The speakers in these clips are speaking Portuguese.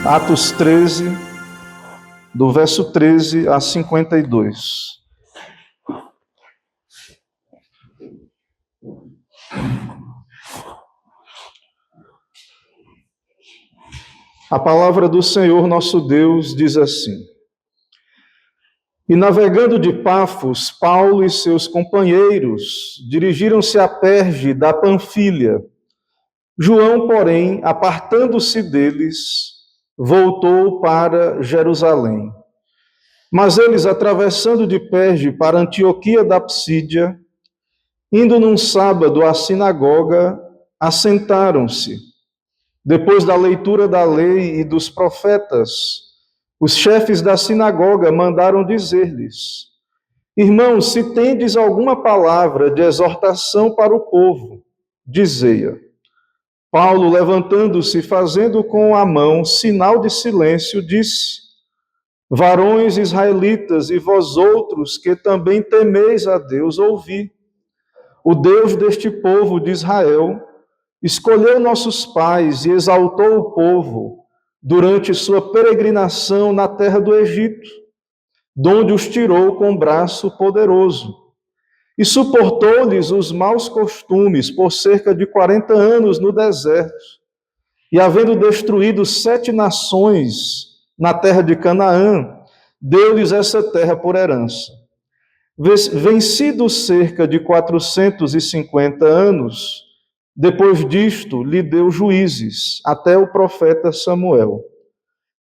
Atos 13, do verso 13 a 52. A palavra do Senhor nosso Deus diz assim: E navegando de Pafos, Paulo e seus companheiros dirigiram-se a Perge da Panfilha. João, porém, apartando-se deles, voltou para Jerusalém. Mas eles, atravessando de Perge para Antioquia da Psídia, indo num sábado à sinagoga, assentaram-se. Depois da leitura da lei e dos profetas, os chefes da sinagoga mandaram dizer-lhes: Irmãos, se tendes alguma palavra de exortação para o povo, dizei-a. Paulo, levantando-se, fazendo com a mão sinal de silêncio, disse: Varões israelitas, e vós outros que também temeis a Deus, ouvi. O Deus deste povo de Israel escolheu nossos pais e exaltou o povo durante sua peregrinação na terra do Egito, donde os tirou com braço poderoso, e suportou-lhes os maus costumes por cerca de 40 anos no deserto, e havendo destruído 7 nações na terra de Canaã, deu-lhes essa terra por herança. Vencidos cerca de 450 anos, depois disto, lhe deu juízes, até o profeta Samuel.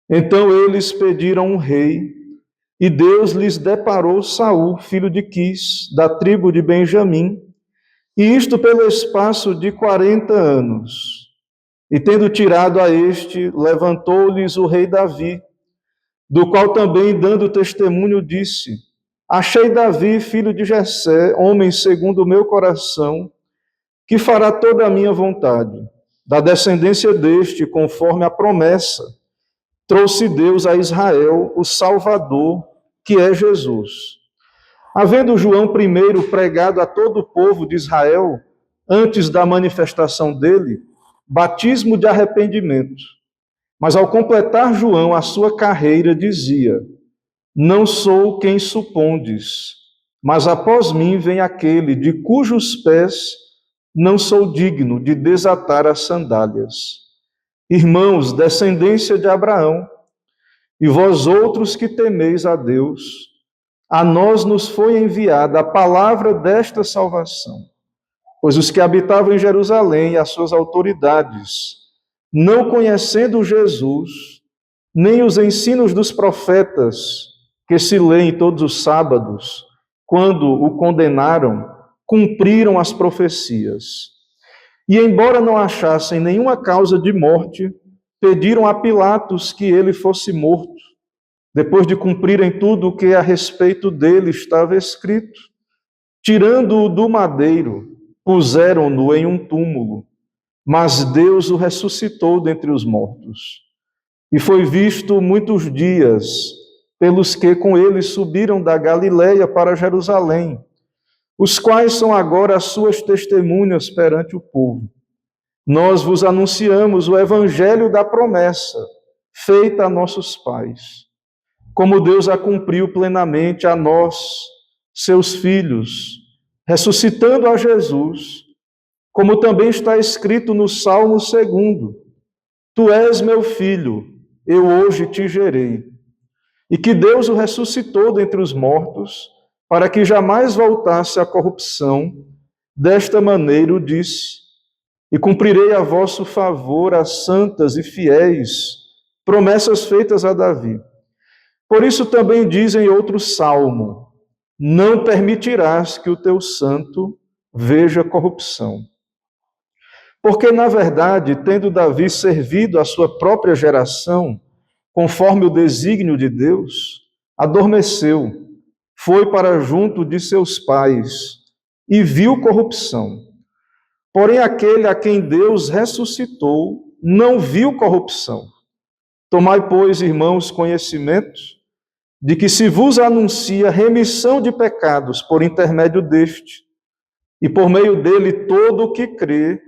Então eles pediram um rei, e Deus lhes deparou Saul, filho de Quis, da tribo de Benjamim, e isto pelo espaço de 40 anos. E tendo tirado a este, levantou-lhes o rei Davi, do qual também, dando testemunho, disse: Achei Davi, filho de Jessé, homem segundo o meu coração, que fará toda a minha vontade. Da descendência deste, conforme a promessa, trouxe Deus a Israel o Salvador, que é Jesus. Havendo João primeiro pregado a todo o povo de Israel, antes da manifestação dele, batismo de arrependimento. Mas ao completar João a sua carreira, dizia: Não sou quem supondes, mas após mim vem aquele de cujos pés não sou digno de desatar as sandálias. Irmãos, descendência de Abraão, e vós outros que temeis a Deus, a nós nos foi enviada a palavra desta salvação. Pois os que habitavam em Jerusalém e as suas autoridades, não conhecendo Jesus, nem os ensinos dos profetas, que se leem todos os sábados, quando o condenaram, cumpriram as profecias. E, embora não achassem nenhuma causa de morte, pediram a Pilatos que ele fosse morto, depois de cumprirem tudo o que a respeito dele estava escrito. Tirando-o do madeiro, puseram-no em um túmulo, mas Deus o ressuscitou dentre os mortos. E foi visto muitos dias pelos que com ele subiram da Galiléia para Jerusalém, os quais são agora as suas testemunhas perante o povo. Nós vos anunciamos o evangelho da promessa, feita a nossos pais, como Deus a cumpriu plenamente a nós, seus filhos, ressuscitando a Jesus, como também está escrito no Salmo 2: Tu és meu filho, eu hoje te gerei. E que Deus o ressuscitou dentre os mortos, para que jamais voltasse à corrupção. Desta maneira o disse: E cumprirei a vosso favor as santas e fiéis promessas feitas a Davi. Por isso também diz em outro salmo: Não permitirás que o teu santo veja corrupção. Porque, na verdade, tendo Davi servido a sua própria geração, conforme o desígnio de Deus, adormeceu, foi para junto de seus pais e viu corrupção. Porém, aquele a quem Deus ressuscitou não viu corrupção. Tomai, pois, irmãos, conhecimento de que se vos anuncia remissão de pecados por intermédio deste, e por meio dele todo o que crê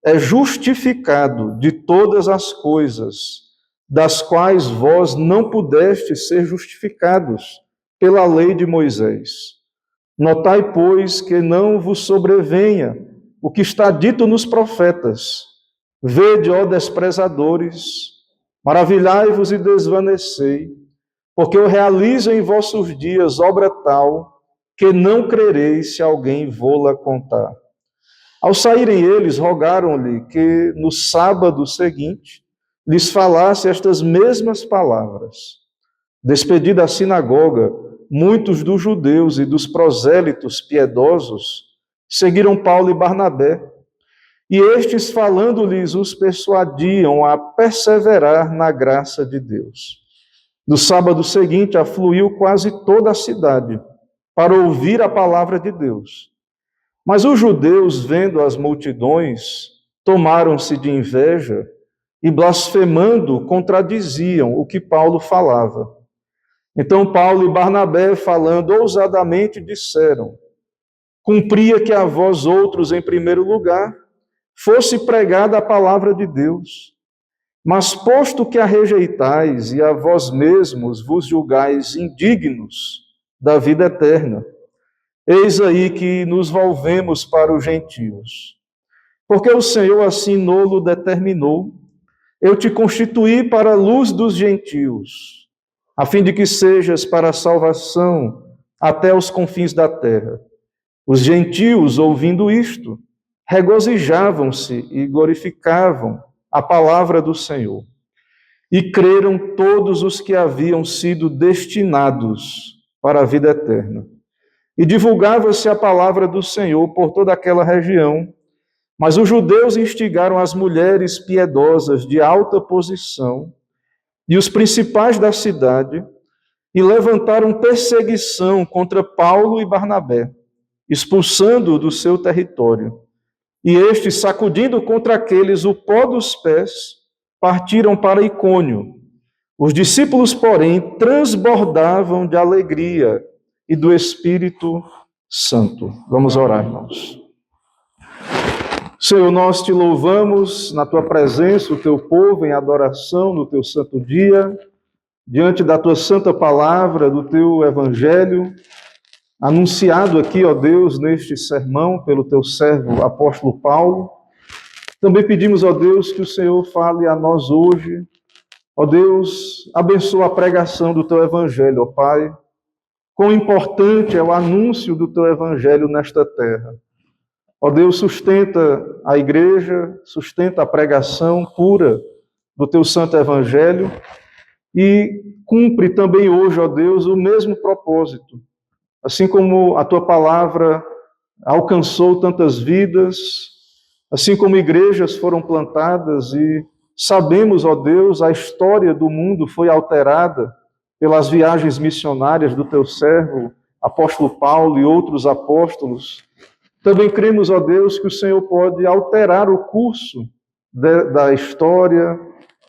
é justificado de todas as coisas, das quais vós não pudestes ser justificados pela lei de Moisés. Notai, pois, que não vos sobrevenha o que está dito nos profetas. Vede, ó desprezadores, maravilhai-vos e desvanecei, porque eu realizo em vossos dias obra tal que não crereis se alguém vô-la contar. Ao saírem eles, rogaram-lhe que no sábado seguinte lhes falasse estas mesmas palavras. Despedida a sinagoga, muitos dos judeus e dos prosélitos piedosos seguiram Paulo e Barnabé, e estes, falando-lhes, os persuadiam a perseverar na graça de Deus. No sábado seguinte, afluiu quase toda a cidade para ouvir a palavra de Deus. Mas os judeus, vendo as multidões, tomaram-se de inveja e, blasfemando, contradiziam o que Paulo falava. Então Paulo e Barnabé, falando ousadamente, disseram: cumpria que a vós outros, em primeiro lugar, fosse pregada a palavra de Deus. Mas posto que a rejeitais e a vós mesmos vos julgais indignos da vida eterna, eis aí que nos volvemos para os gentios. Porque o Senhor assim nolo determinou: eu te constituí para a luz dos gentios, a fim de que sejas para a salvação até os confins da terra. Os gentios, ouvindo isto, regozijavam-se e glorificavam a palavra do Senhor. E creram todos os que haviam sido destinados para a vida eterna. E divulgava-se a palavra do Senhor por toda aquela região, mas os judeus instigaram as mulheres piedosas de alta posição e os principais da cidade e levantaram perseguição contra Paulo e Barnabé, expulsando-o do seu território. E estes, sacudindo contra aqueles o pó dos pés, partiram para Icônio. Os discípulos, porém, transbordavam de alegria e do Espírito Santo. Vamos orar, irmãos. Senhor, nós te louvamos na tua presença, o teu povo em adoração no teu santo dia, diante da tua santa palavra, do teu evangelho, anunciado aqui, ó Deus, neste sermão pelo teu servo apóstolo Paulo. Também pedimos, ó Deus, que o Senhor fale a nós hoje. Ó Deus, abençoa a pregação do teu evangelho, ó Pai. Quão importante é o anúncio do teu evangelho nesta terra. Ó Deus, sustenta a igreja, sustenta a pregação pura do teu santo evangelho e cumpre também hoje, ó Deus, o mesmo propósito. Assim como a tua palavra alcançou tantas vidas, assim como igrejas foram plantadas e sabemos, ó Deus, a história do mundo foi alterada pelas viagens missionárias do teu servo, apóstolo Paulo e outros apóstolos. Também cremos, ó Deus, que o Senhor pode alterar o curso da história,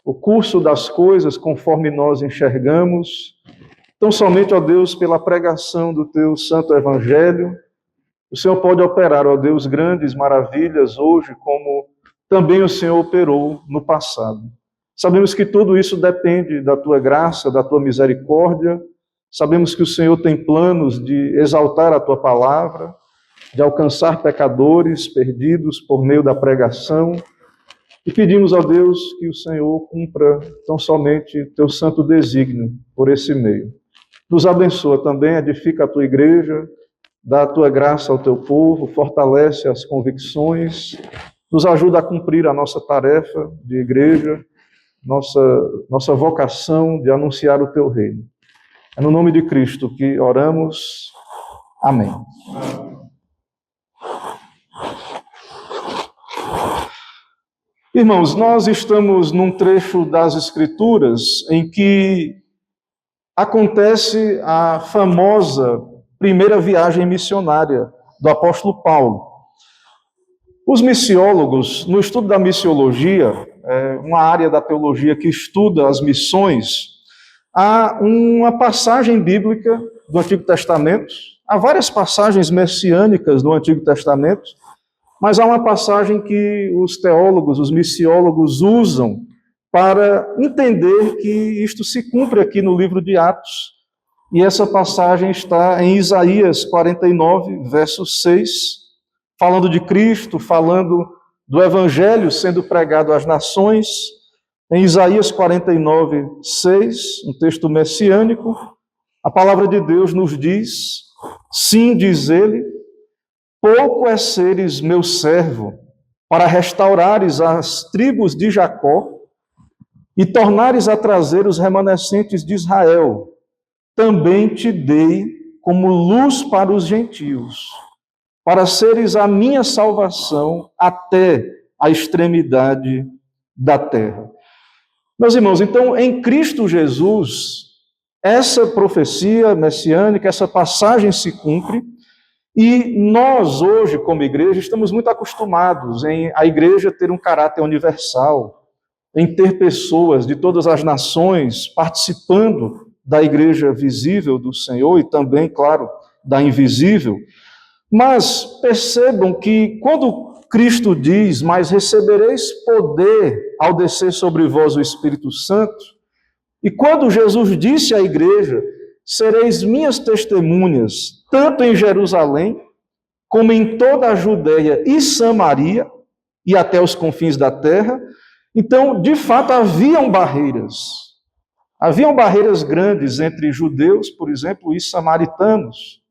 o curso das coisas conforme nós enxergamos. Então, somente, ó Deus, pela pregação do teu santo evangelho, o Senhor pode operar, ó Deus, grandes maravilhas hoje, como também o Senhor operou no passado. Sabemos que tudo isso depende da tua graça, da tua misericórdia. Sabemos que o Senhor tem planos de exaltar a tua palavra, de alcançar pecadores perdidos por meio da pregação. E pedimos a Deus que o Senhor cumpra tão somente teu santo desígnio por esse meio. Nos abençoa também, edifica a tua igreja, dá a tua graça ao teu povo, fortalece as convicções, nos ajuda a cumprir a nossa tarefa de igreja, nossa vocação de anunciar o teu reino. É no nome de Cristo que oramos. Amém. Irmãos, nós estamos num trecho das Escrituras em que acontece a famosa primeira viagem missionária do apóstolo Paulo. Os missiólogos, no estudo da missiologia, uma área da teologia que estuda as missões, há uma passagem bíblica do Antigo Testamento, há várias passagens messiânicas do Antigo Testamento, mas há uma passagem que os teólogos, os missiólogos usam para entender que isto se cumpre aqui no livro de Atos, e essa passagem está em Isaías 49, verso 6, falando de Cristo, falando do Evangelho sendo pregado às nações. Em Isaías 49, 6, um texto messiânico, a palavra de Deus nos diz: sim, diz ele, pouco é seres meu servo, para restaurares as tribos de Jacó e tornares a trazer os remanescentes de Israel. Também te dei como luz para os gentios, para seres a minha salvação até a extremidade da terra. Meus irmãos, então, em Cristo Jesus, essa profecia messiânica, essa passagem se cumpre, e nós hoje, como igreja, estamos muito acostumados em a igreja ter um caráter universal, em ter pessoas de todas as nações participando da igreja visível do Senhor e também, claro, da invisível. Mas percebam que quando Cristo diz: mas recebereis poder ao descer sobre vós o Espírito Santo, e quando Jesus disse à igreja: sereis minhas testemunhas, tanto em Jerusalém, como em toda a Judéia e Samaria, e até os confins da terra, então, de fato, haviam barreiras. Haviam barreiras grandes entre judeus, por exemplo, e samaritanos.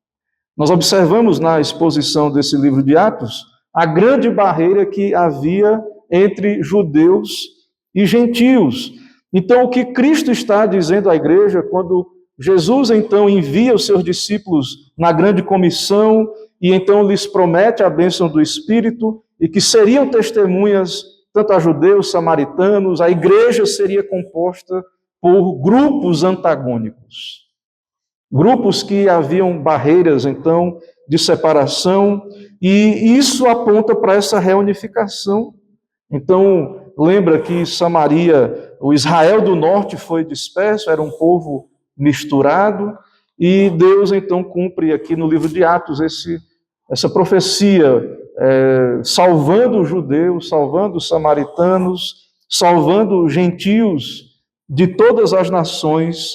Nós observamos na exposição desse livro de Atos a grande barreira que havia entre judeus e gentios. Então, o que Cristo está dizendo à igreja, quando Jesus então envia os seus discípulos na grande comissão e então lhes promete a bênção do Espírito e que seriam testemunhas tanto a judeus, samaritanos, a igreja seria composta por grupos antagônicos. Grupos que haviam barreiras, então, de separação, e isso aponta para essa reunificação. Então, lembra que Samaria, o Israel do norte foi disperso, era um povo misturado, e Deus, então, cumpre aqui no livro de Atos essa profecia, salvando os judeus, salvando os samaritanos, salvando os gentios de todas as nações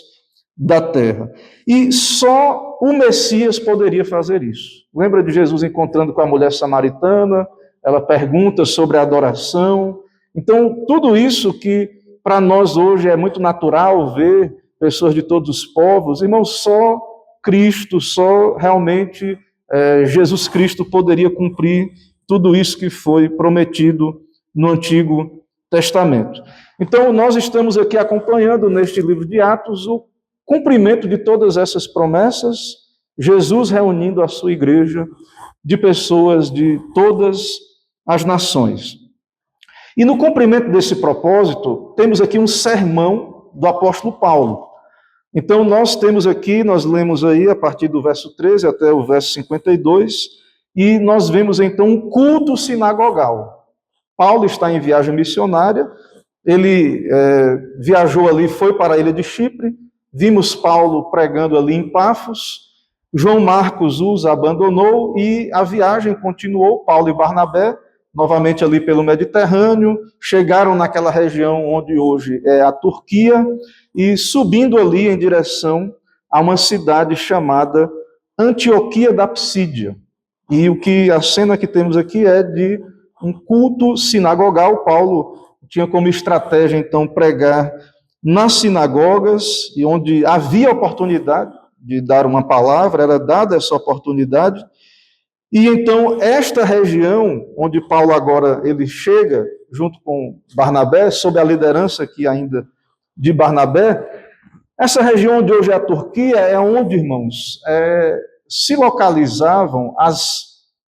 da terra. E só o Messias poderia fazer isso. Lembra de Jesus encontrando com a mulher samaritana? Ela pergunta sobre a adoração. Então, tudo isso que para nós hoje é muito natural ver pessoas de todos os povos, irmãos, só Cristo, só realmente Jesus Cristo poderia cumprir tudo isso que foi prometido no Antigo Testamento. Então, nós estamos aqui acompanhando neste livro de Atos o cumprimento de todas essas promessas, Jesus reunindo a sua igreja de pessoas de todas as nações. E no cumprimento desse propósito, temos aqui um sermão do apóstolo Paulo. Então, nós lemos aí a partir do verso 13 até o verso 52, e nós vemos então um culto sinagogal. Paulo está em viagem missionária, ele viajou ali, foi para a ilha de Chipre, vimos Paulo pregando ali em Pafos, João Marcos os abandonou e a viagem continuou, Paulo e Barnabé, novamente ali pelo Mediterrâneo, chegaram naquela região onde hoje é a Turquia, e subindo ali em direção a uma cidade chamada Antioquia da Psídia. E a cena que temos aqui é de um culto sinagogal. Paulo tinha como estratégia, então, pregar nas sinagogas, e onde havia oportunidade de dar uma palavra, era dada essa oportunidade. E então, esta região, onde Paulo agora ele chega, junto com Barnabé, sob a liderança aqui ainda de Barnabé, essa região onde hoje é a Turquia, é onde, irmãos, se localizavam as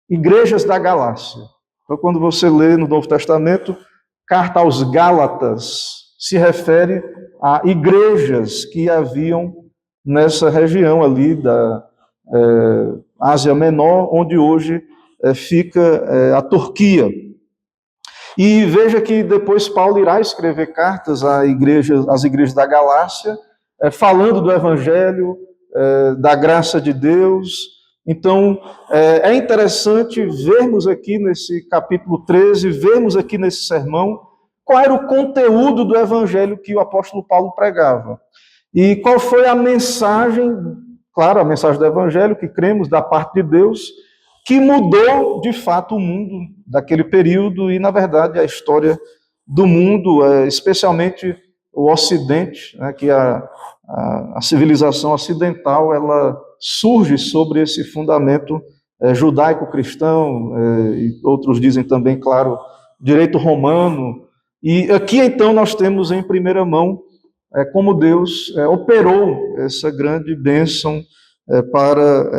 igrejas da Galácia. Então, quando você lê no Novo Testamento, carta aos Gálatas, se refere a igrejas que haviam nessa região ali da Ásia Menor, onde hoje fica a Turquia. E veja que depois Paulo irá escrever cartas às igrejas da Galácia, falando do Evangelho, da graça de Deus. Então, é interessante vermos aqui nesse capítulo 13, vermos aqui nesse sermão, qual era o conteúdo do evangelho que o apóstolo Paulo pregava. E qual foi a mensagem, claro, a mensagem do evangelho que cremos da parte de Deus, que mudou de fato o mundo daquele período e, na verdade, a história do mundo, especialmente o Ocidente, né, que a civilização ocidental ela surge sobre esse fundamento judaico-cristão, e outros dizem também, claro, direito romano. E aqui, então, nós temos em primeira mão como Deus operou essa grande bênção para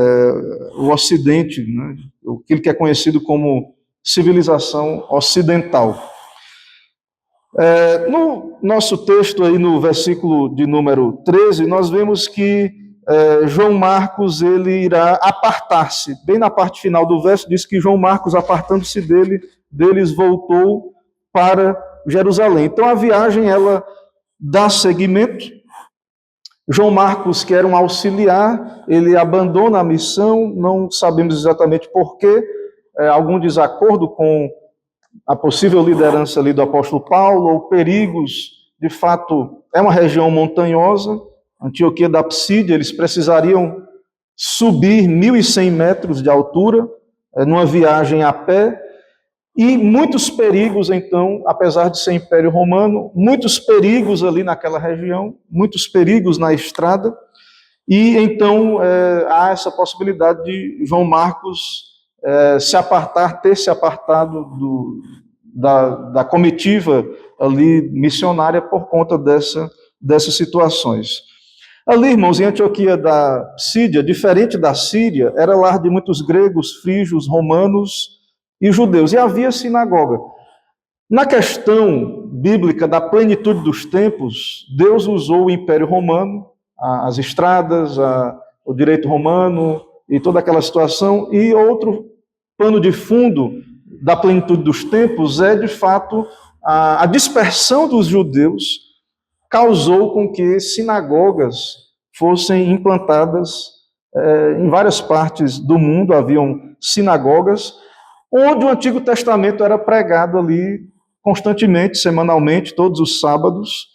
o Ocidente, né? Aquilo que é conhecido como civilização ocidental. No nosso texto, aí no versículo de número 13, nós vemos que João Marcos ele irá apartar-se. Bem na parte final do verso, diz que João Marcos, apartando-se deles, voltou para Jerusalém. Então, a viagem, ela dá seguimento. João Marcos, que era um auxiliar, ele abandona a missão, não sabemos exatamente porquê, algum desacordo com a possível liderança ali do apóstolo Paulo, ou perigos, de fato, é uma região montanhosa, Antioquia da Psídia, eles precisariam subir 1.100 metros de altura, numa viagem a pé, e muitos perigos, então, apesar de ser Império Romano, muitos perigos ali naquela região, muitos perigos na estrada, e então há essa possibilidade de João Marcos ter se apartado da comitiva ali missionária por conta dessas situações. Ali, irmãos, em Antioquia da Psídia, diferente da Síria, era lar de muitos gregos, frígios, romanos e judeus, e havia sinagoga. Na questão bíblica da plenitude dos tempos, Deus usou o Império Romano, as estradas, o direito romano e toda aquela situação, e outro pano de fundo da plenitude dos tempos é, de fato, a dispersão dos judeus causou com que sinagogas fossem implantadas em várias partes do mundo, haviam sinagogas, onde o Antigo Testamento era pregado ali constantemente, semanalmente, todos os sábados.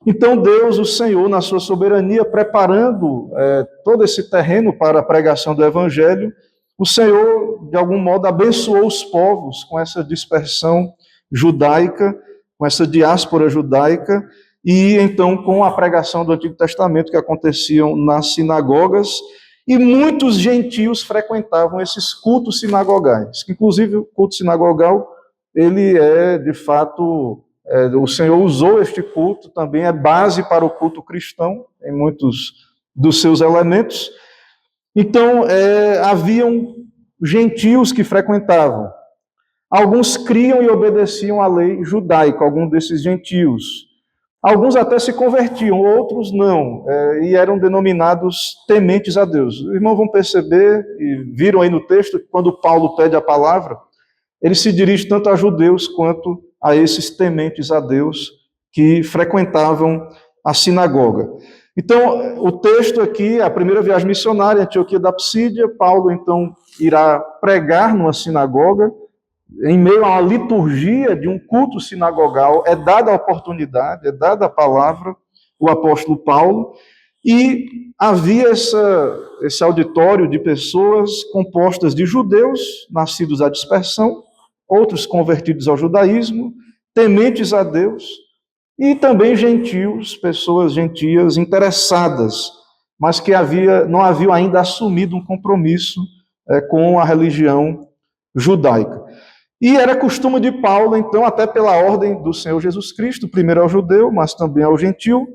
Então Deus, o Senhor, na sua soberania, preparando todo esse terreno para a pregação do Evangelho, o Senhor, de algum modo, abençoou os povos com essa dispersão judaica, com essa diáspora judaica, e então com a pregação do Antigo Testamento que aconteciam nas sinagogas, e muitos gentios frequentavam esses cultos sinagogais, que inclusive o culto sinagogal, ele de fato, o Senhor usou este culto, também é base para o culto cristão, em muitos dos seus elementos. Então, haviam gentios que frequentavam. Alguns criam e obedeciam à lei judaica, alguns desses gentios. Alguns até se convertiam, outros não, e eram denominados tementes a Deus. Os irmãos vão perceber, e viram aí no texto, que quando Paulo pede a palavra, ele se dirige tanto a judeus quanto a esses tementes a Deus que frequentavam a sinagoga. Então, o texto aqui, a primeira viagem missionária, Antioquia da Psídia, Paulo então irá pregar numa sinagoga, em meio a uma liturgia de um culto sinagogal, é dada a oportunidade, é dada a palavra, o apóstolo Paulo, e havia esse auditório de pessoas compostas de judeus, nascidos à dispersão, outros convertidos ao judaísmo, tementes a Deus, e também gentios, pessoas gentias interessadas, mas que não haviam ainda assumido um compromisso com a religião judaica. E era costume de Paulo, então, até pela ordem do Senhor Jesus Cristo, primeiro ao judeu, mas também ao gentil,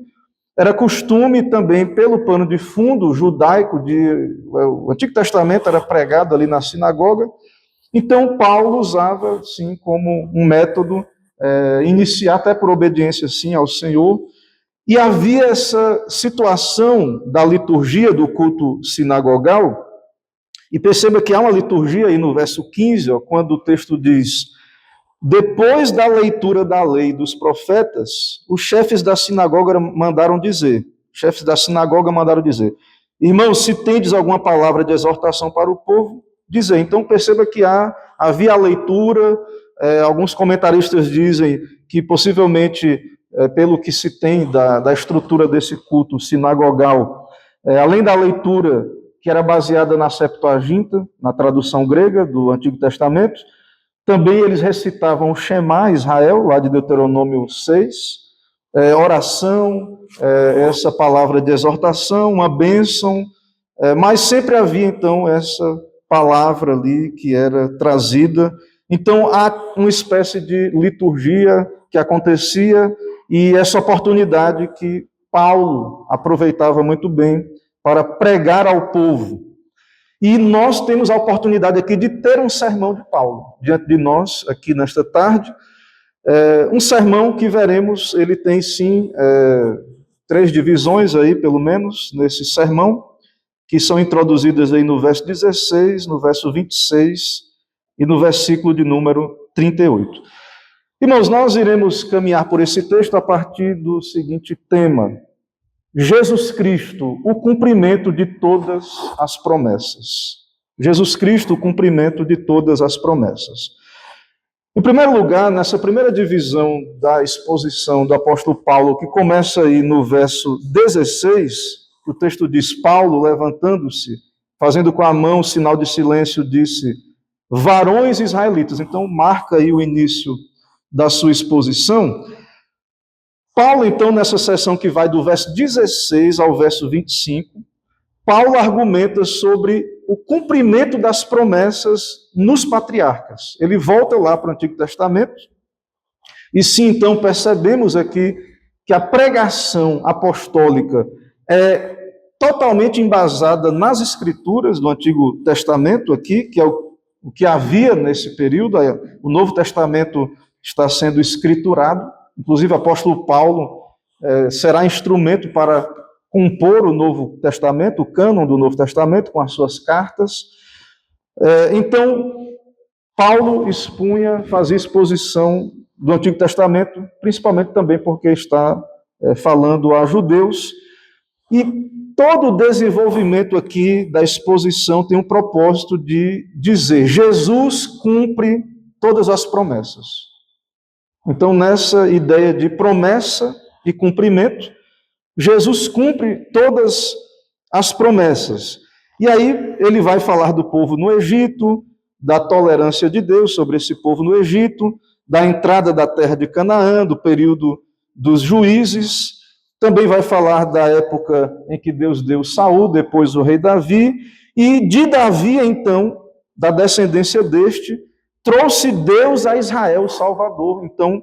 era costume também, pelo pano de fundo judaico, o Antigo Testamento era pregado ali na sinagoga, então Paulo usava, sim, como um método, iniciar até por obediência, sim, ao Senhor, e havia essa situação da liturgia do culto sinagogal. E perceba que há uma liturgia aí no verso 15, quando o texto diz: depois da leitura da lei dos profetas, os chefes da sinagoga mandaram dizer, irmãos, se tendes alguma palavra de exortação para o povo, dizer. Então perceba que havia a leitura, alguns comentaristas dizem que possivelmente, pelo que se tem da estrutura desse culto sinagogal, além da leitura que era baseada na Septuaginta, na tradução grega do Antigo Testamento, também eles recitavam o Shema Israel, lá de Deuteronômio 6, oração, essa palavra de exortação, uma bênção, mas sempre havia, então, essa palavra ali que era trazida. Então, há uma espécie de liturgia que acontecia e essa oportunidade que Paulo aproveitava muito bem para pregar ao povo. E nós temos a oportunidade aqui de ter um sermão de Paulo diante de nós, aqui nesta tarde. Um sermão que veremos, ele tem sim 3 divisões aí, pelo menos, nesse sermão, que são introduzidas aí no verso 16, no verso 26 e no versículo de número 38. Irmãos, nós iremos caminhar por esse texto a partir do seguinte tema: Jesus Cristo, o cumprimento de todas as promessas. Jesus Cristo, o cumprimento de todas as promessas. Em primeiro lugar, nessa primeira divisão da exposição do apóstolo Paulo, que começa aí no verso 16, o texto diz: Paulo, levantando-se, fazendo com a mão sinal de silêncio, disse: varões israelitas. Então, marca aí o início da sua exposição. Paulo, então, nessa seção que vai do verso 16 ao verso 25, Paulo argumenta sobre o cumprimento das promessas nos patriarcas. Ele volta lá para o Antigo Testamento, e sim, então, percebemos aqui que a pregação apostólica é totalmente embasada nas Escrituras do Antigo Testamento aqui, que é o que havia nesse período. O Novo Testamento está sendo escriturado, inclusive o apóstolo Paulo será instrumento para compor o Novo Testamento, o cânon do Novo Testamento, com as suas cartas. Então, Paulo fazia exposição do Antigo Testamento, principalmente também porque está falando a judeus, e todo o desenvolvimento aqui da exposição tem um propósito de dizer: Jesus cumpre todas as promessas. Então, nessa ideia de promessa e cumprimento, Jesus cumpre todas as promessas. E aí ele vai falar do povo no Egito, da tolerância de Deus sobre esse povo no Egito, da entrada da terra de Canaã, do período dos juízes. Também vai falar da época em que Deus deu Saul, depois o rei Davi, e de Davi, então, da descendência deste, trouxe Deus a Israel o Salvador. Então,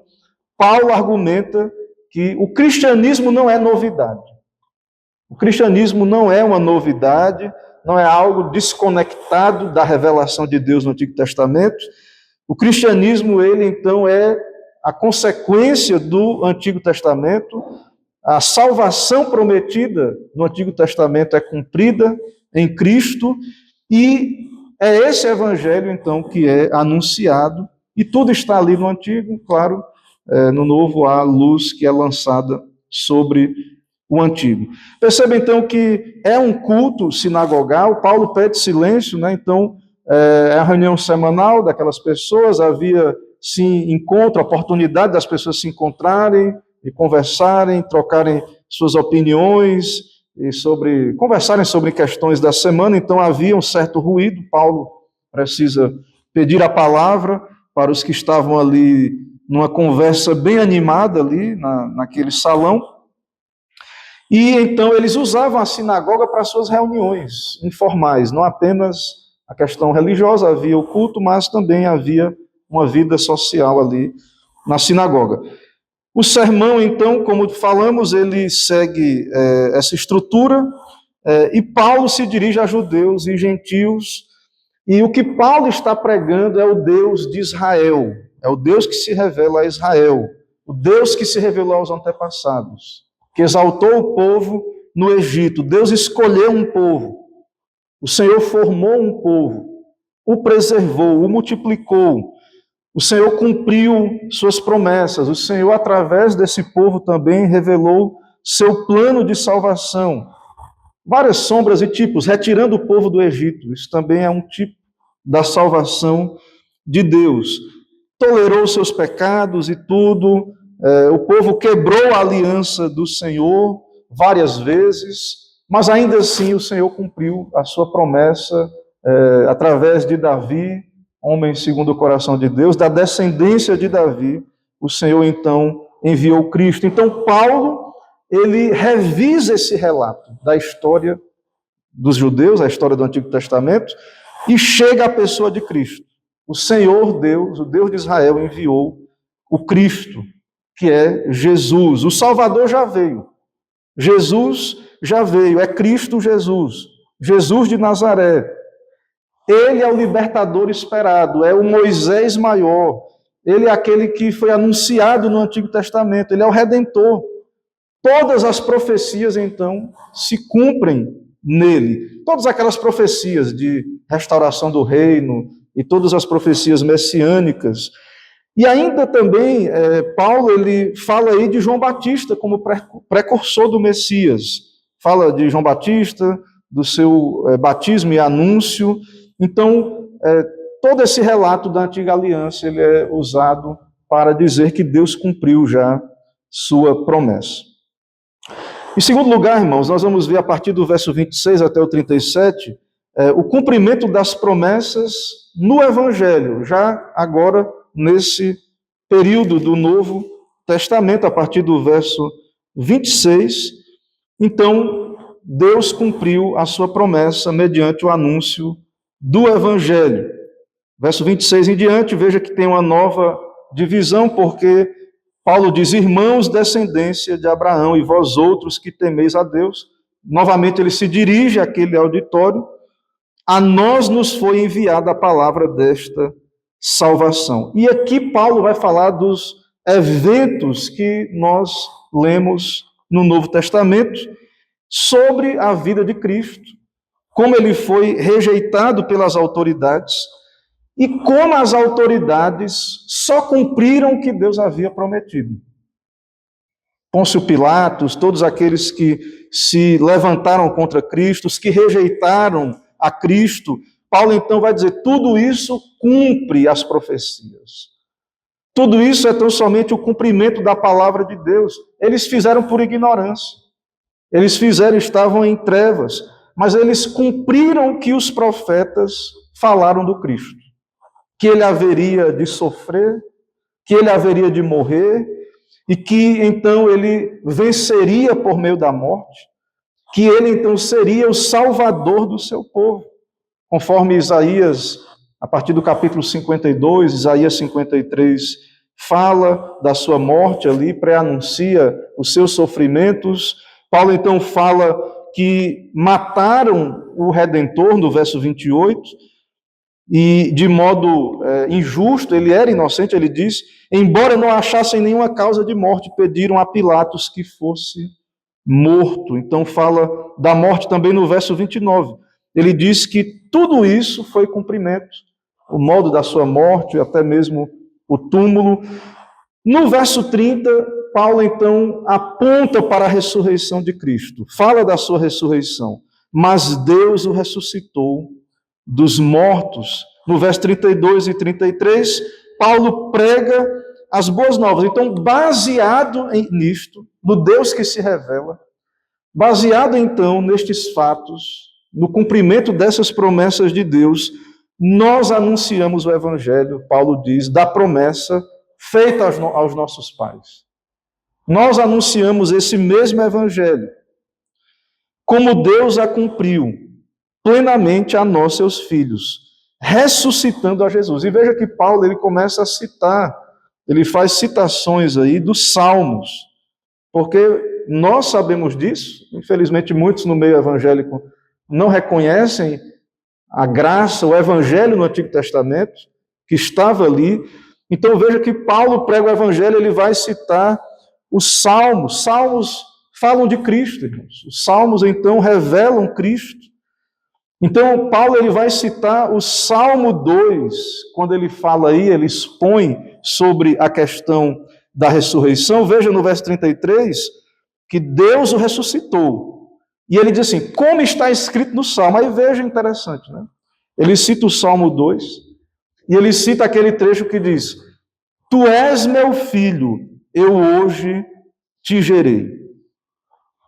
Paulo argumenta que o cristianismo não é novidade. O cristianismo não é uma novidade, não é algo desconectado da revelação de Deus no Antigo Testamento. O cristianismo, ele então é a consequência do Antigo Testamento. A salvação prometida no Antigo Testamento é cumprida em Cristo, e é esse evangelho então que é anunciado, e tudo está ali no Antigo, claro. No Novo há luz que é lançada sobre o Antigo. Perceba então que é um culto sinagogal. Paulo pede silêncio, né? Então é a reunião semanal daquelas pessoas, havia sim encontro, oportunidade das pessoas se encontrarem e conversarem, trocarem suas opiniões e conversarem sobre questões da semana. Então havia um certo ruído. Paulo precisa pedir a palavra para os que estavam ali numa conversa bem animada ali naquele salão. E então eles usavam a sinagoga para suas reuniões informais, não apenas a questão religiosa, havia o culto, mas também havia uma vida social ali na sinagoga. O sermão, então, como falamos, ele segue essa estrutura, e Paulo se dirige a judeus e gentios, e o que Paulo está pregando é o Deus de Israel, é o Deus que se revela a Israel, o Deus que se revelou aos antepassados, que exaltou o povo no Egito. Deus escolheu um povo, o Senhor formou um povo, o preservou, o multiplicou, o Senhor cumpriu suas promessas, o Senhor, através desse povo, também revelou seu plano de salvação. Várias sombras e tipos, retirando o povo do Egito, isso também é um tipo da salvação de Deus. tolerou seus pecados e tudo, o povo quebrou a aliança do Senhor várias vezes, mas ainda assim o Senhor cumpriu a sua promessa através de Davi, homem segundo o coração de Deus, da descendência de Davi, o Senhor então enviou Cristo. Então Paulo, ele revisa esse relato da história dos judeus, a história do Antigo Testamento, e chega à pessoa de Cristo. O Senhor Deus, o Deus de Israel, enviou o Cristo, que é Jesus. O Salvador já veio. Jesus já veio, é Cristo Jesus, Jesus de Nazaré. Ele é o libertador esperado, é o Moisés maior. Ele é aquele que foi anunciado no Antigo Testamento, ele é o Redentor. Todas as profecias, então, se cumprem nele. Todas aquelas profecias de restauração do reino e todas as profecias messiânicas. E ainda também, Paulo, ele fala aí de João Batista como precursor do Messias. Fala de João Batista, do seu batismo e anúncio. Então, todo esse relato da antiga aliança, ele é usado para dizer que Deus cumpriu já sua promessa. Em segundo lugar, irmãos, nós vamos ver a partir do verso 26 até o 37, o cumprimento das promessas no Evangelho, já agora nesse período do Novo Testamento, a partir do verso 26. Então, Deus cumpriu a sua promessa mediante o anúncio do Evangelho. Verso 26 em diante, veja que tem uma nova divisão, porque Paulo diz: irmãos, descendência de Abraão, e vós outros que temeis a Deus. Novamente ele se dirige àquele auditório. A nós nos foi enviada a palavra desta salvação. E aqui Paulo vai falar dos eventos que nós lemos no Novo Testamento sobre a vida de Cristo, como ele foi rejeitado pelas autoridades e como as autoridades só cumpriram o que Deus havia prometido. Pôncio Pilatos, todos aqueles que se levantaram contra Cristo, os que rejeitaram a Cristo, Paulo então vai dizer, tudo isso cumpre as profecias. Tudo isso é tão somente o cumprimento da palavra de Deus. Eles fizeram por ignorância. Eles estavam em trevas, mas eles cumpriram o que os profetas falaram do Cristo. Que ele haveria de sofrer, que ele haveria de morrer, e que então ele venceria por meio da morte, que ele então seria o salvador do seu povo. Conforme Isaías, a partir do capítulo 52, Isaías 53, fala da sua morte ali, pré-anuncia os seus sofrimentos. Paulo então fala que mataram o Redentor, no verso 28, e de modo injusto, ele era inocente, ele diz, embora não achassem nenhuma causa de morte, pediram a Pilatos que fosse morto. Então fala da morte também no verso 29. Ele diz que tudo isso foi cumprimento, o modo da sua morte, até mesmo o túmulo. No verso 30, Paulo então aponta para a ressurreição de Cristo, fala da sua ressurreição, mas Deus o ressuscitou dos mortos. No verso 32 e 33, Paulo prega as boas novas. Então, baseado nisto, no Deus que se revela, baseado então nestes fatos, no cumprimento dessas promessas de Deus, nós anunciamos o Evangelho, Paulo diz, da promessa feita aos nossos pais. Nós anunciamos esse mesmo Evangelho, como Deus a cumpriu plenamente a nós, seus filhos, ressuscitando a Jesus. E veja que Paulo, ele começa a citar, ele faz citações aí dos Salmos, porque nós sabemos disso, infelizmente muitos no meio evangélico não reconhecem a graça, o Evangelho no Antigo Testamento, que estava ali. Então veja que Paulo prega o Evangelho, ele vai citar os Salmos. Salmos falam de Cristo, irmãos. Os Salmos então revelam Cristo. Então, Paulo ele vai citar o Salmo 2, quando ele fala aí, ele expõe sobre a questão da ressurreição. Veja no verso 33, que Deus o ressuscitou. E ele diz assim, como está escrito no Salmo. Aí veja, interessante, né? Ele cita o Salmo 2, e ele cita aquele trecho que diz, Tu és meu filho, eu hoje te gerei.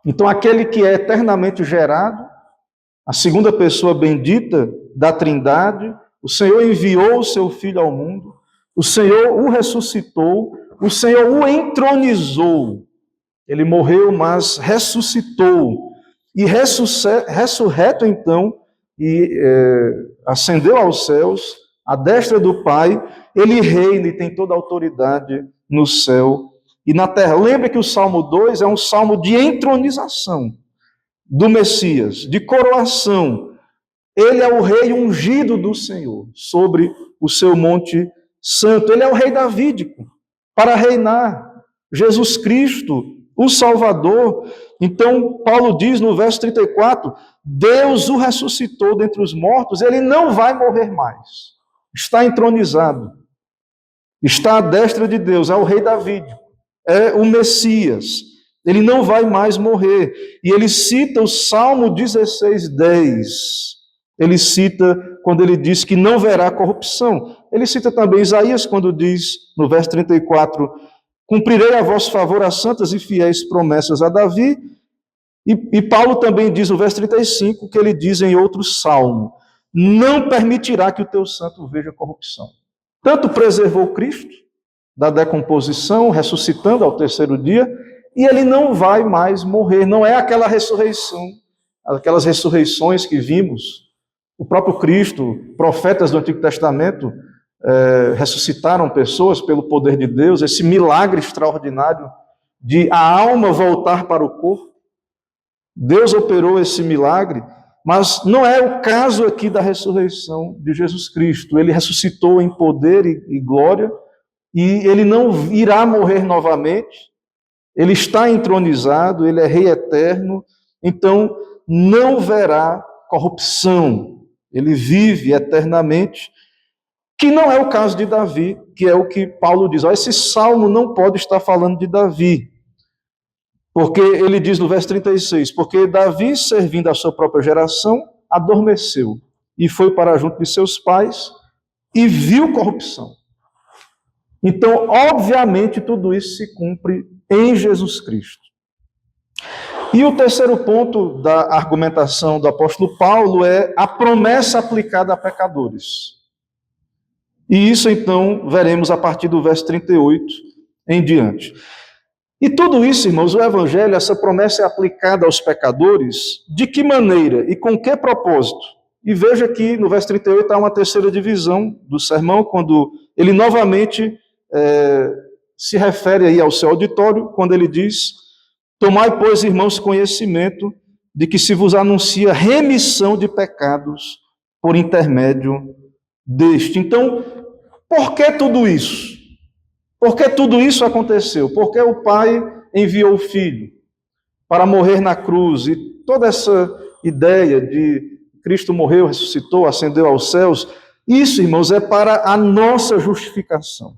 Então, aquele que é eternamente gerado, a segunda pessoa bendita da Trindade, o Senhor enviou o seu Filho ao mundo, o Senhor o ressuscitou, o Senhor o entronizou. Ele morreu, mas ressuscitou. E ressurreto, então, e ascendeu aos céus, à destra do Pai, ele reina e tem toda a autoridade no céu e na terra. Lembre que o Salmo 2 é um salmo de entronização do Messias, de coroação. Ele é o rei ungido do Senhor sobre o seu monte santo. Ele é o rei davídico para reinar. Jesus Cristo, o Salvador. Então, Paulo diz no verso 34, Deus o ressuscitou dentre os mortos, ele não vai morrer mais. Está entronizado. Está à destra de Deus, é o rei davídico, é o Messias. Ele não vai mais morrer. E ele cita o Salmo 16:10. Ele cita quando ele diz que não verá corrupção. Ele cita também Isaías quando diz, no verso 34, cumprirei a vosso favor as santas e fiéis promessas a Davi. E Paulo também diz no verso 35, que ele diz em outro salmo, não permitirá que o teu santo veja corrupção. Tanto preservou Cristo da decomposição, ressuscitando ao terceiro dia, e ele não vai mais morrer. Não é aquela ressurreição, aquelas ressurreições que vimos. O próprio Cristo, profetas do Antigo Testamento, ressuscitaram pessoas pelo poder de Deus, esse milagre extraordinário de a alma voltar para o corpo. Deus operou esse milagre, mas não é o caso aqui da ressurreição de Jesus Cristo. Ele ressuscitou em poder e glória, e ele não irá morrer novamente. Ele está entronizado, ele é rei eterno, então não verá corrupção. Ele vive eternamente, que não é o caso de Davi, que é o que Paulo diz. Esse salmo não pode estar falando de Davi, porque ele diz no verso 36, porque Davi, servindo a sua própria geração, adormeceu e foi para junto de seus pais e viu corrupção. Então, obviamente, tudo isso se cumpre em Jesus Cristo. E o terceiro ponto da argumentação do apóstolo Paulo é a promessa aplicada a pecadores. E isso, então, veremos a partir do verso 38 em diante. E tudo isso, irmãos, o Evangelho, essa promessa é aplicada aos pecadores, de que maneira e com que propósito? E veja que no verso 38 há uma terceira divisão do sermão, quando ele novamente se refere aí ao seu auditório, quando ele diz, tomai, pois, irmãos, conhecimento de que se vos anuncia remissão de pecados por intermédio deste. Então, por que tudo isso? Por que tudo isso aconteceu? Porque o Pai enviou o Filho para morrer na cruz, e toda essa ideia de Cristo morreu, ressuscitou, ascendeu aos céus, isso, irmãos, é para a nossa justificação.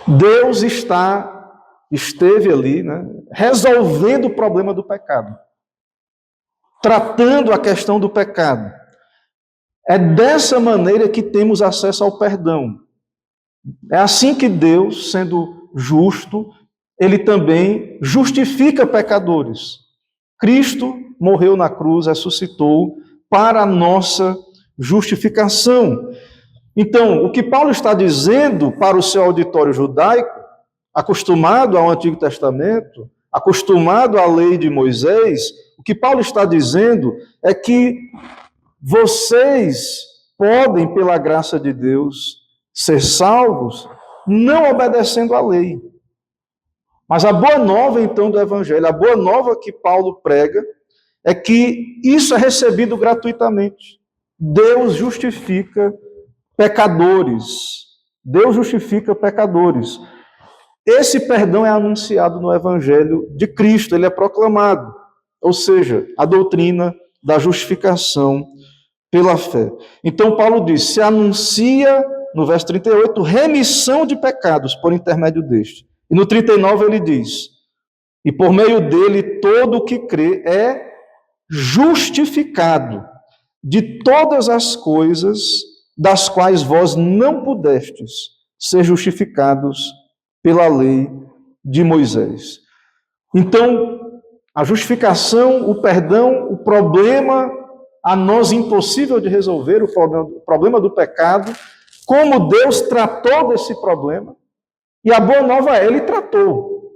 Deus esteve ali, resolvendo o problema do pecado, tratando a questão do pecado. É dessa maneira que temos acesso ao perdão. É assim que Deus, sendo justo, ele também justifica pecadores. Cristo morreu na cruz, ressuscitou para a nossa justificação. Então, o que Paulo está dizendo para o seu auditório judaico, acostumado ao Antigo Testamento, acostumado à lei de Moisés, o que Paulo está dizendo é que vocês podem, pela graça de Deus, ser salvos não obedecendo à lei. Mas a boa nova, então, do Evangelho, a boa nova que Paulo prega, é que isso é recebido gratuitamente. Deus justifica pecadores. Deus justifica pecadores. Esse perdão é anunciado no Evangelho de Cristo, ele é proclamado. Ou seja, a doutrina da justificação pela fé. Então, Paulo diz, se anuncia, no verso 38, remissão de pecados por intermédio deste. E no 39 ele diz, e por meio dele todo o que crê é justificado de todas as coisas das quais vós não pudestes ser justificados pela lei de Moisés. Então, a justificação, o perdão, o problema a nós impossível de resolver, o problema do pecado, como Deus tratou desse problema, e a boa nova é, ele tratou.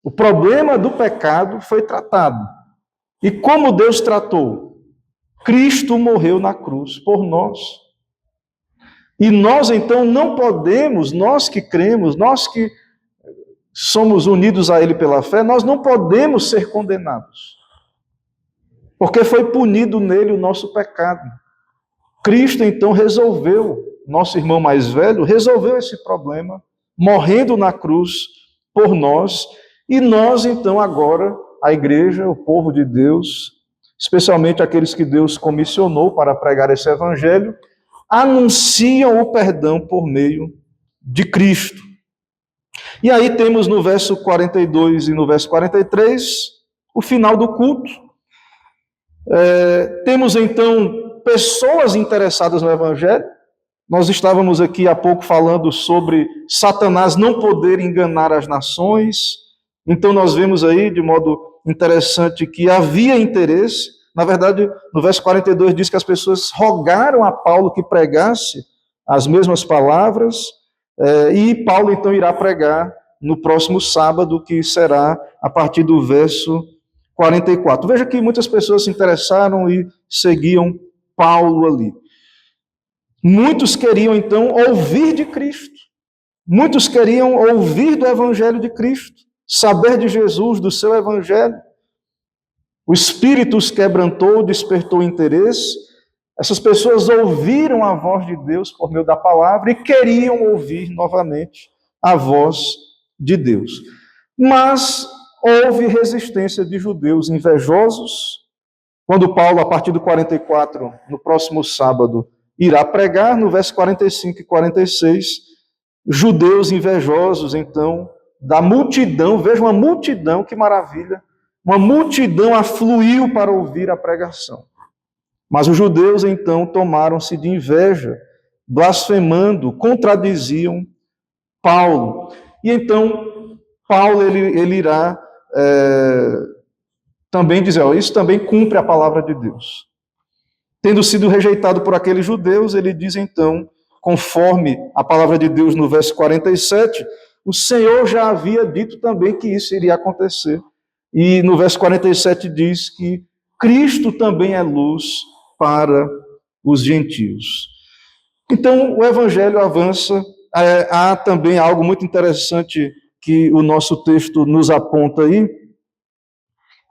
O problema do pecado foi tratado. E como Deus tratou? Cristo morreu na cruz por nós. E nós, então, não podemos, nós que cremos, nós que somos unidos a Ele pela fé, nós não podemos ser condenados. Porque foi punido nele o nosso pecado. Cristo, então, resolveu, nosso irmão mais velho, resolveu esse problema, morrendo na cruz por nós, e nós, então, agora, a igreja, o povo de Deus, especialmente aqueles que Deus comissionou para pregar esse evangelho, anunciam o perdão por meio de Cristo. E aí temos no verso 42 e no verso 43, o final do culto. Temos então pessoas interessadas no evangelho. Nós estávamos aqui há pouco falando sobre Satanás não poder enganar as nações. Então nós vemos aí de modo interessante que havia interesse. Na verdade, no verso 42 diz que as pessoas rogaram a Paulo que pregasse as mesmas palavras, e Paulo então irá pregar no próximo sábado, que será a partir do verso 44. Veja que muitas pessoas se interessaram e seguiam Paulo ali. Muitos queriam então ouvir de Cristo. Muitos queriam ouvir do evangelho de Cristo, saber de Jesus, do seu evangelho. O Espírito os quebrantou, despertou interesse. Essas pessoas ouviram a voz de Deus por meio da palavra e queriam ouvir novamente a voz de Deus. Mas houve resistência de judeus invejosos. Quando Paulo, a partir do 44, no próximo sábado, irá pregar, no verso 45 e 46, judeus invejosos, então, da multidão, veja uma multidão, que maravilha, uma multidão afluiu para ouvir a pregação. Mas os judeus, então, tomaram-se de inveja, blasfemando, contradiziam Paulo. E então, Paulo, ele irá também dizer, isso também cumpre a palavra de Deus. Tendo sido rejeitado por aqueles judeus, ele diz então, conforme a palavra de Deus no verso 47, o Senhor já havia dito também que isso iria acontecer. E no verso 47 diz que Cristo também é luz para os gentios. Então, o evangelho avança. Há também algo muito interessante que o nosso texto nos aponta aí.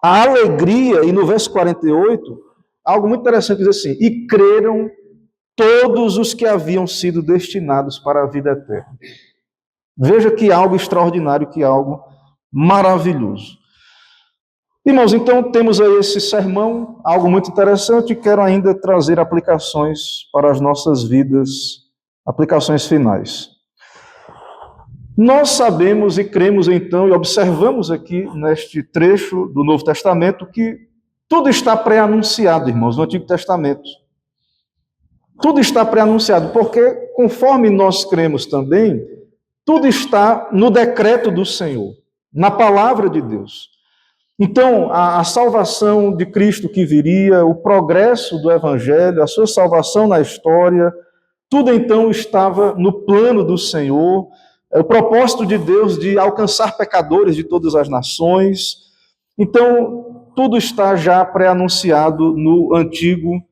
A alegria, e no verso 48, algo muito interessante diz assim, e creram todos os que haviam sido destinados para a vida eterna. Veja que algo extraordinário, que algo maravilhoso. Irmãos, então temos aí esse sermão, algo muito interessante, e quero ainda trazer aplicações para as nossas vidas, aplicações finais. Nós sabemos e cremos então, e observamos aqui neste trecho do Novo Testamento, que tudo está pré-anunciado, irmãos, no Antigo Testamento. Tudo está pré-anunciado, porque conforme nós cremos também, tudo está no decreto do Senhor, na palavra de Deus. Então, a salvação de Cristo que viria, o progresso do Evangelho, a sua salvação na história, tudo então estava no plano do Senhor, o propósito de Deus de alcançar pecadores de todas as nações. Então, tudo está já pré-anunciado no Antigo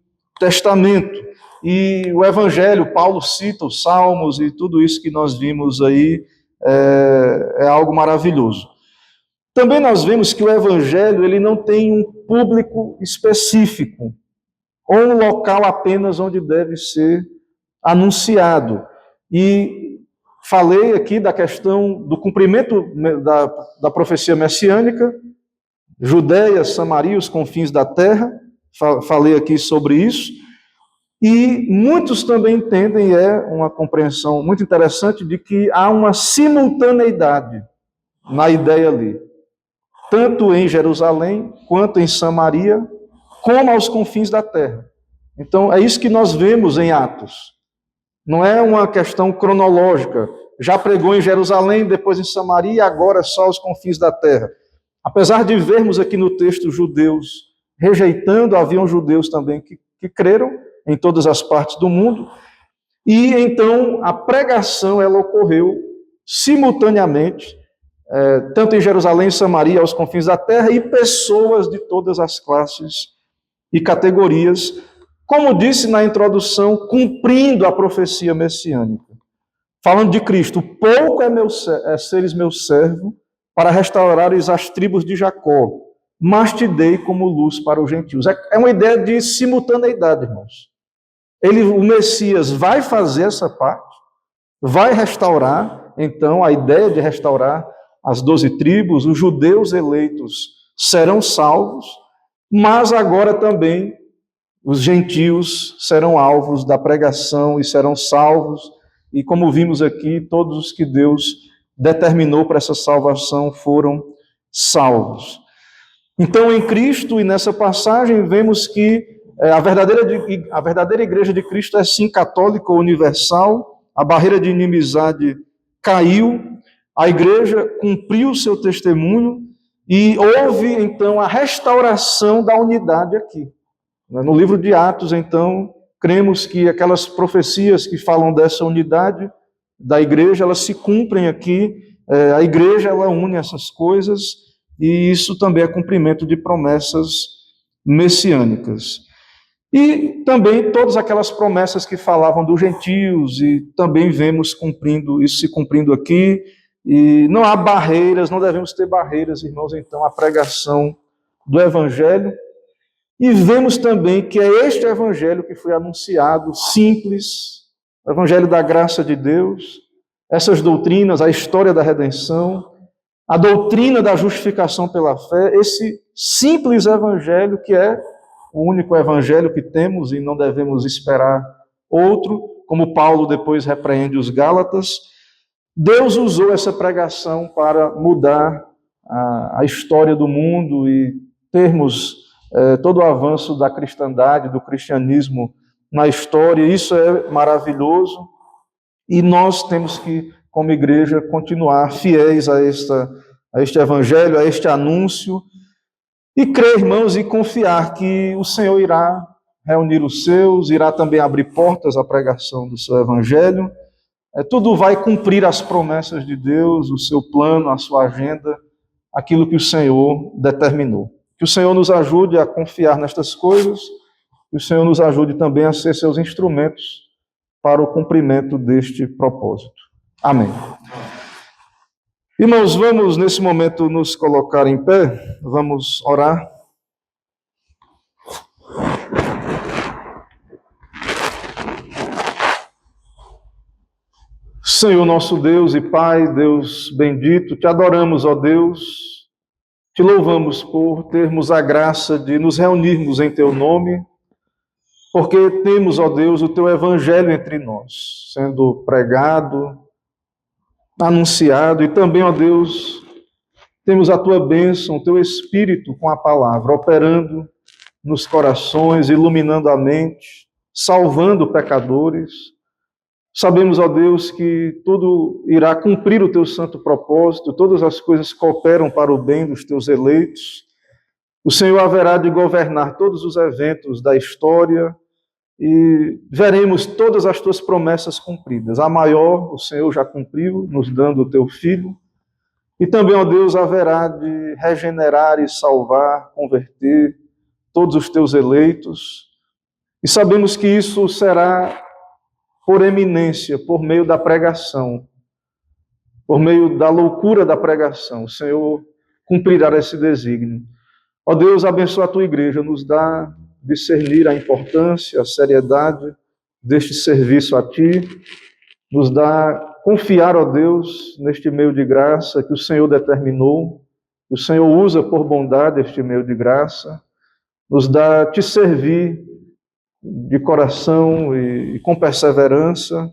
Testamento. E o Evangelho, Paulo cita os Salmos e tudo isso que nós vimos aí, é algo maravilhoso. Também nós vemos que o Evangelho ele não tem um público específico, ou um local apenas onde deve ser anunciado. E falei aqui da questão do cumprimento da profecia messiânica, Judeia, Samaria, os confins da terra, falei aqui sobre isso. E muitos também entendem, uma compreensão muito interessante, de que há uma simultaneidade na ideia ali, tanto em Jerusalém, quanto em Samaria, como aos confins da terra. Então, é isso que nós vemos em Atos. Não é uma questão cronológica, já pregou em Jerusalém, depois em Samaria, e agora só aos confins da terra. Apesar de vermos aqui no texto judeus rejeitando, haviam judeus também que creram em todas as partes do mundo, e então a pregação ela ocorreu simultaneamente, tanto em Jerusalém, Samaria, aos confins da terra, e pessoas de todas as classes e categorias, como disse na introdução, cumprindo a profecia messiânica. Falando de Cristo, pouco seres meu servo, para restaurares as tribos de Jacó, mas te dei como luz para os gentios. É uma ideia de simultaneidade, irmãos. O Messias vai fazer essa parte, vai restaurar, então, a ideia de restaurar as 12 tribos, os judeus eleitos serão salvos, mas agora também os gentios serão alvos da pregação e serão salvos, e como vimos aqui, todos os que Deus determinou para essa salvação foram salvos. Então, em Cristo, e nessa passagem, vemos que a verdadeira igreja de Cristo é sim católica ou universal, a barreira de inimizade caiu, a igreja cumpriu o seu testemunho e houve, então, a restauração da unidade aqui. No livro de Atos, então, cremos que aquelas profecias que falam dessa unidade da igreja, elas se cumprem aqui, a igreja, ela une essas coisas, e isso também é cumprimento de promessas messiânicas. E também todas aquelas promessas que falavam dos gentios, e também vemos isso se cumprindo aqui, e não há barreiras, não devemos ter barreiras, irmãos, então, à pregação do Evangelho. E vemos também que é este Evangelho que foi anunciado, simples, o Evangelho da graça de Deus, essas doutrinas, a história da redenção, a doutrina da justificação pela fé, esse simples Evangelho que é o único Evangelho que temos e não devemos esperar outro, como Paulo depois repreende os Gálatas. Deus usou essa pregação para mudar a história do mundo e termos todo o avanço da cristandade, do cristianismo na história. Isso é maravilhoso e nós temos que, como igreja, continuar fiéis a este evangelho, a este anúncio, e crer, irmãos, e confiar que o Senhor irá reunir os seus, irá também abrir portas à pregação do seu evangelho. Tudo vai cumprir as promessas de Deus, o seu plano, a sua agenda, aquilo que o Senhor determinou. Que o Senhor nos ajude a confiar nestas coisas, que o Senhor nos ajude também a ser seus instrumentos para o cumprimento deste propósito. Amém. Irmãos, vamos nesse momento nos colocar em pé, vamos orar. Senhor nosso Deus e Pai, Deus bendito, te adoramos, ó Deus, te louvamos por termos a graça de nos reunirmos em teu nome, porque temos, ó Deus, o teu evangelho entre nós, sendo pregado, anunciado, e também, ó Deus, temos a tua bênção, o teu Espírito com a palavra, operando nos corações, iluminando a mente, salvando pecadores. Sabemos, ó Deus, que tudo irá cumprir o teu santo propósito, todas as coisas cooperam para o bem dos teus eleitos. O Senhor haverá de governar todos os eventos da história e veremos todas as tuas promessas cumpridas. A maior, o Senhor já cumpriu, nos dando o teu Filho. E também, ó Deus, haverá de regenerar e salvar, converter todos os teus eleitos. E sabemos que isso será por eminência, por meio da pregação, por meio da loucura da pregação. O Senhor cumprirá esse desígnio. Ó Deus, abençoa a tua igreja, nos dá discernir a importância, a seriedade deste serviço a ti, nos dá confiar, ó Deus, neste meio de graça que o Senhor determinou, que o Senhor usa por bondade este meio de graça, nos dá te servir de coração e com perseverança,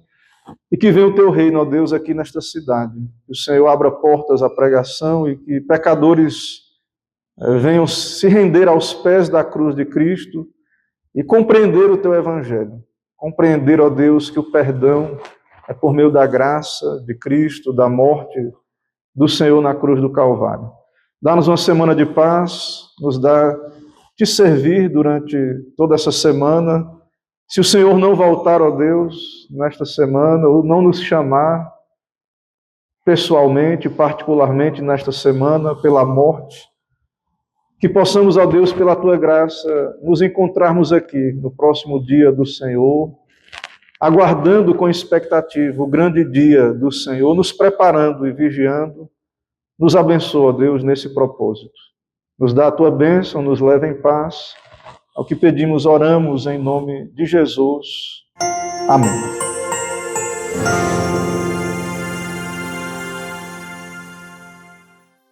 e que venha o teu reino, ó Deus, aqui nesta cidade. Que o Senhor abra portas à pregação e que pecadores venham se render aos pés da cruz de Cristo e compreender o teu evangelho. Compreender, ó Deus, que o perdão é por meio da graça de Cristo, da morte do Senhor na cruz do Calvário. Dá-nos uma semana de paz, nos dá te servir durante toda essa semana. Se o Senhor não voltar, ó Deus, nesta semana, ou não nos chamar pessoalmente, particularmente nesta semana, pela morte, que possamos, ó Deus, pela tua graça, nos encontrarmos aqui no próximo dia do Senhor, aguardando com expectativa o grande dia do Senhor, nos preparando e vigiando. Nos abençoa, Deus, nesse propósito. Nos dá a tua bênção, nos leva em paz. Ao que pedimos, oramos em nome de Jesus. Amém.